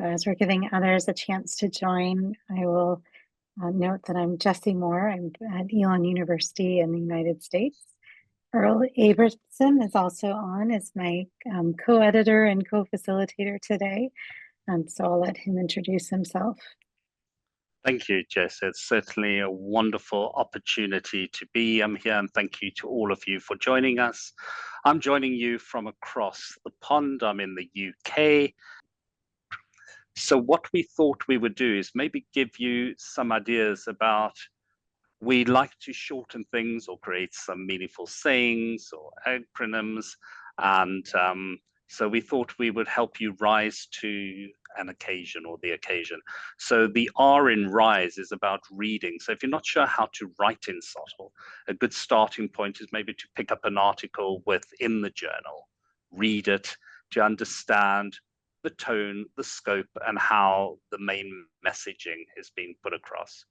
So as we're giving others a chance to join, I will note that I'm Jessie Moore. I'm at Elon University in the United States. Earle Abrahamson is also on as my co-editor and co-facilitator today. So I'll let him introduce himself. Thank you, Jess. It's certainly a wonderful opportunity to be here, and thank you to all of you for joining us. I'm joining you from across the pond. I'm in the UK. So what we thought we would do is maybe give you some ideas about, we like to shorten things or create some meaningful sayings or acronyms. And so we thought we would help you rise to an occasion or the occasion. So the R in rise is about reading. So if you're not sure how to write in subtle, a good starting point is maybe to pick up an article within the journal, read it to understand the tone, the scope, and how the main messaging is being put across.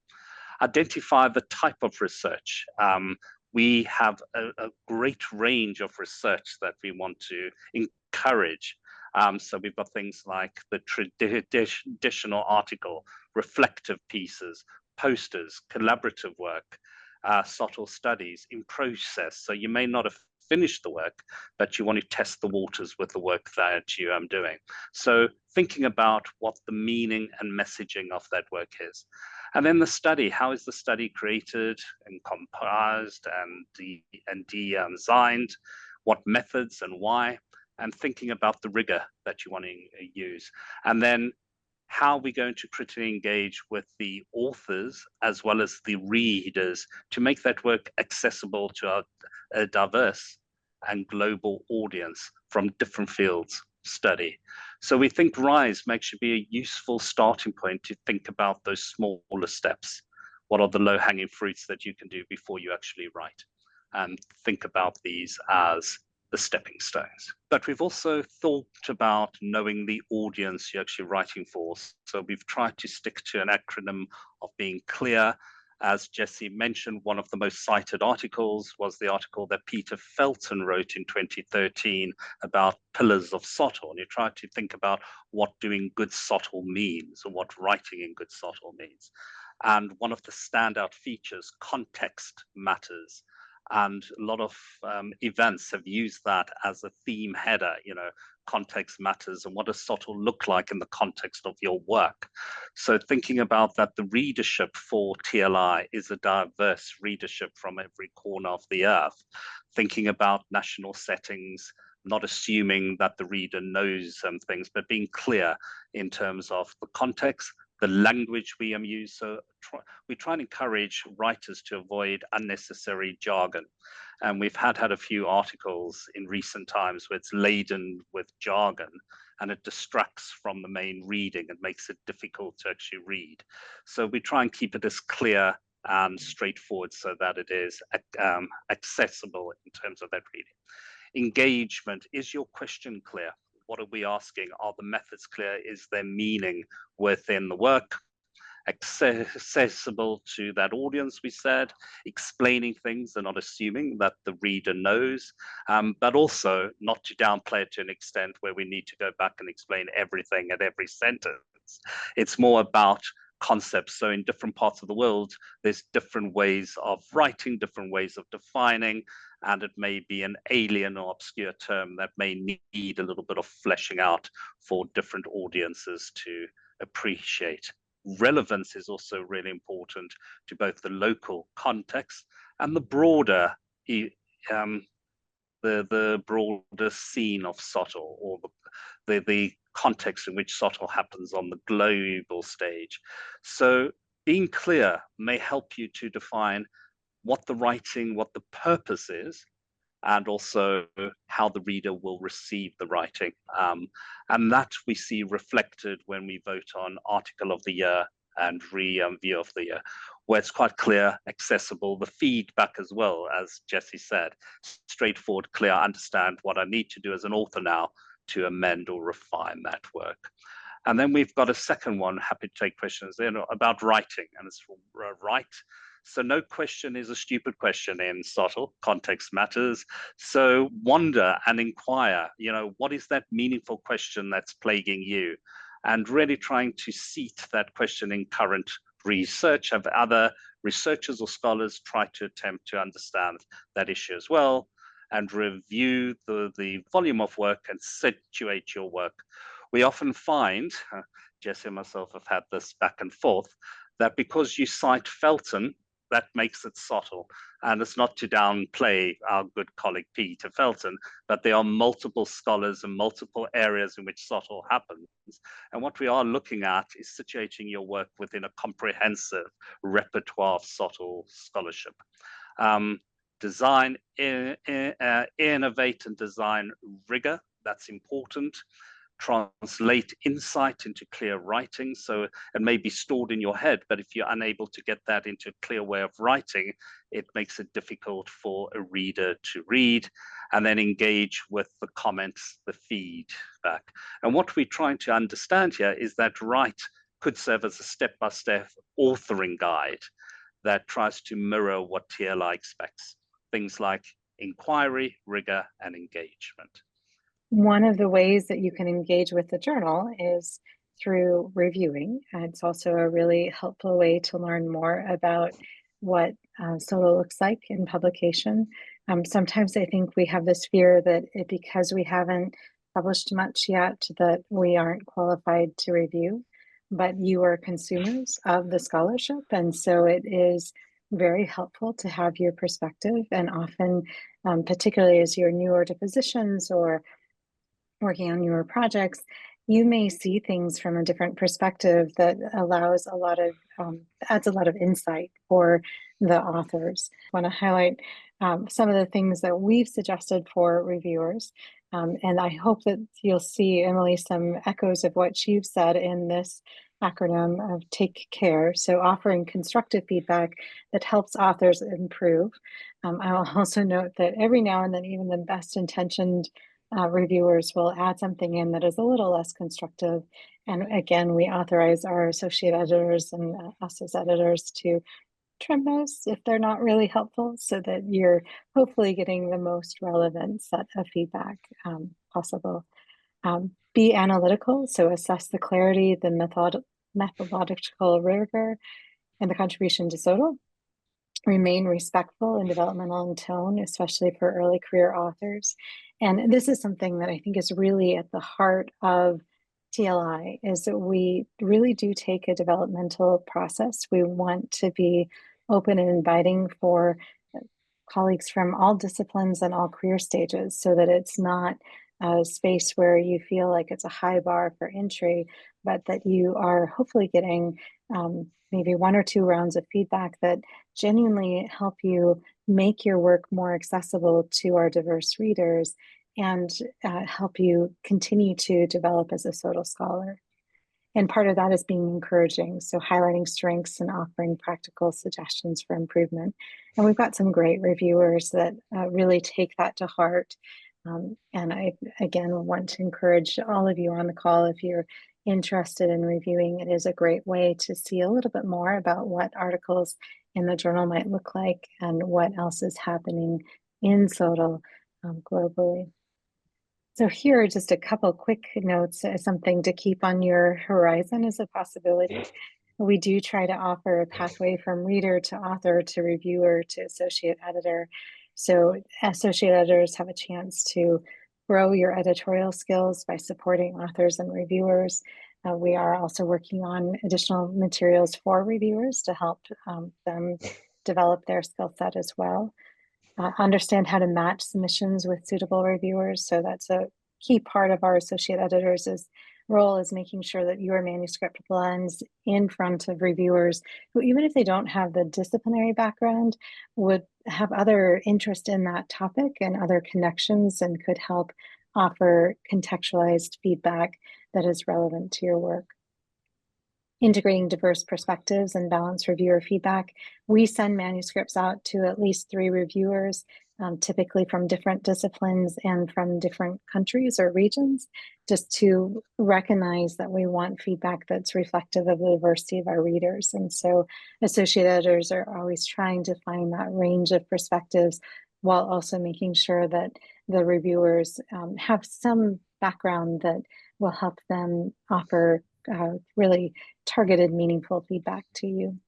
Identify the type of research. We have a great range of research that we want to encourage. So we've got things like the traditional article, reflective pieces, posters, collaborative work, subtle studies in process. So you may not have finished the work, but you want to test the waters with the work that you are doing. So thinking about what the meaning and messaging of that work is. And then the study, how is the study created and comprised and designed, what methods and why, and thinking about the rigor that you want to use. And then how are we going to critically engage with the authors as well as the readers to make that work accessible to a diverse and global audience from different fields study. So we think RISE should be a useful starting point to think about those smaller steps. What are the low-hanging fruits that you can do before you actually write? And think about these as the stepping stones. But we've also thought about knowing the audience you're actually writing for. So we've tried to stick to an acronym of being clear. As Jessie mentioned, one of the most cited articles was the article that Peter Felton wrote in 2013 about pillars of subtle. And you try to think about what doing good subtle means or what writing in good subtle means. And one of the standout features, context matters. And a lot of events have used that as a theme header, context matters and what does subtle look like in the context of your work. So thinking about that, the readership for TLI is a diverse readership from every corner of the earth. Thinking about national settings, not assuming that the reader knows some things, but being clear in terms of the context, the language we use. So we try and encourage writers to avoid unnecessary jargon. And we've had a few articles in recent times where it's laden with jargon and it distracts from the main reading and makes it difficult to actually read. So we try and keep it as clear and straightforward so that it is accessible in terms of that reading. Engagement, is your question clear? What are we asking? Are the methods clear? Is there meaning within the work? Accessible to that audience, we said, explaining things and not assuming that the reader knows, but also not to downplay it to an extent where we need to go back and explain everything at every sentence. It's more about concepts. So in different parts of the world, there's different ways of writing, different ways of defining, and it may be an alien or obscure term that may need a little bit of fleshing out for different audiences to appreciate. Relevance is also really important to both the local context and the broader the broader scene of subtle, or the context in which subtle happens on the global stage. So being clear may help you to define what the writing, what the purpose is, and also how the reader will receive the writing. And that we see reflected when we vote on Article of the Year and Review of the Year, where it's quite clear, accessible, the feedback as well, as Jessie said, straightforward, clear, understand what I need to do as an author now to amend or refine that work. And then we've got a second one, happy to take questions, about writing, and it's write. So no question is a stupid question in subtle, context matters. So wonder and inquire, what is that meaningful question that's plaguing you? and really trying to seat that question in current research. Have other researchers or scholars tried to attempt to understand that issue as well, and review the volume of work and situate your work. We often find, Jessie and myself have had this back and forth, that because you cite Felton, that makes it subtle. And it's not to downplay our good colleague Peter Felton, but there are multiple scholars and multiple areas in which subtle happens. And what we are looking at is situating your work within a comprehensive repertoire of subtle scholarship. Design, innovate and design rigor, that's important. Translate insight into clear writing. So it may be stored in your head, but if you're unable to get that into a clear way of writing, it makes it difficult for a reader to read. And then engage with the comments, the feedback. And what we're trying to understand here is that write could serve as a step-by-step authoring guide that tries to mirror what TLI expects. Things like inquiry, rigor, and engagement. One of the ways that you can engage with the journal is through reviewing. It's also a really helpful way to learn more about what solo looks like in publication. Sometimes I think we have this fear that because we haven't published much yet, that we aren't qualified to review, but you are consumers of the scholarship. And so it is very helpful to have your perspective. And often, particularly as you're newer to positions or working on newer projects, you may see things from a different perspective that allows a lot of adds a lot of insight for the authors. I want to highlight some of the things that we've suggested for reviewers, and I hope that you'll see, Emily, some echoes of what you've said in this acronym of take care. So offering constructive feedback that helps authors improve. I will also note that every now and then, even the best intentioned reviewers will add something in that is a little less constructive. And again, we authorize our associate editors and us as editors to trim those if they're not really helpful, so that you're hopefully getting the most relevant set of feedback possible. Be analytical, so assess the clarity, the methodological rigor, and the contribution to SOTL. Remain respectful and developmental in tone, especially for early career authors. And this is something that I think is really at the heart of TLI, is that we really do take a developmental process. We want to be open and inviting for colleagues from all disciplines and all career stages, so that it's not a space where you feel like it's a high bar for entry, but that you are hopefully getting maybe one or two rounds of feedback that genuinely help you make your work more accessible to our diverse readers and help you continue to develop as a SOTL scholar. And part of that is being encouraging, so highlighting strengths and offering practical suggestions for improvement. And we've got some great reviewers that really take that to heart. And I, again, want to encourage all of you on the call, if you're interested in reviewing, it is a great way to see a little bit more about what articles in the journal might look like and what else is happening in SOTL globally. So here are just a couple quick notes, something to keep on your horizon as a possibility. We do try to offer a pathway from reader to author to reviewer to associate editor. So associate editors have a chance to grow your editorial skills by supporting authors and reviewers. We are also working on additional materials for reviewers to help them develop their skill set as well. Understand how to match submissions with suitable reviewers. So that's a key part of our associate editors' role, is making sure that your manuscript lands in front of reviewers who, even if they don't have the disciplinary background, would have other interest in that topic and other connections, and could help offer contextualized feedback that is relevant to your work. Integrating diverse perspectives and balanced reviewer feedback. We send manuscripts out to at least 3 reviewers, typically from different disciplines and from different countries or regions, just to recognize that we want feedback that's reflective of the diversity of our readers. And so associate editors are always trying to find that range of perspectives, while also making sure that the reviewers have some background that will help them offer really targeted, meaningful feedback to you.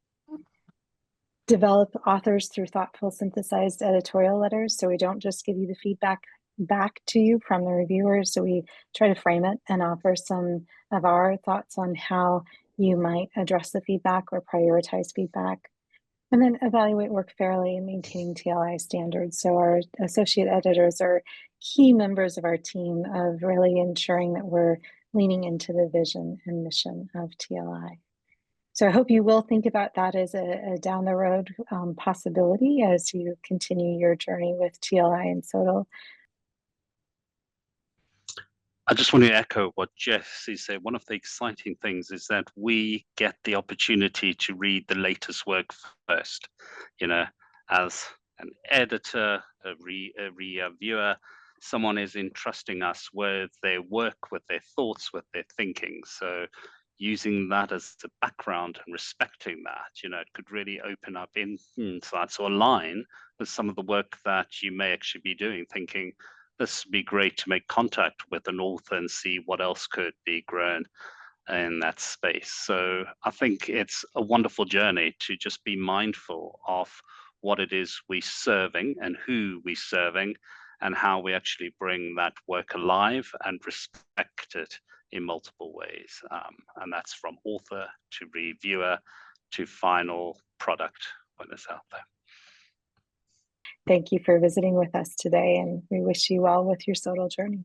Develop authors through thoughtful, synthesized editorial letters. So we don't just give you the feedback back to you from the reviewers. So we try to frame it and offer some of our thoughts on how you might address the feedback or prioritize feedback. And then evaluate work fairly and maintaining TLI standards. So our associate editors are key members of our team of really ensuring that we're leaning into the vision and mission of TLI. So I hope you will think about that as a down the road possibility as you continue your journey with TLI and SOTL. I just want to echo what Jessie said. One of the exciting things is that we get the opportunity to read the latest work first. You know, as an editor, a reviewer, someone is entrusting us with their work, with their thoughts, with their thinking. So using that as a background and respecting that, it could really open up insights or align with some of the work that you may actually be doing, thinking, this would be great to make contact with an author and see what else could be grown in that space. So I think it's a wonderful journey to just be mindful of what it is we're serving and who we're serving and how we actually bring that work alive and respect it in multiple ways. And that's from author to reviewer to final product when it's out there. Thank you for visiting with us today, and we wish you well with your SOTL journey.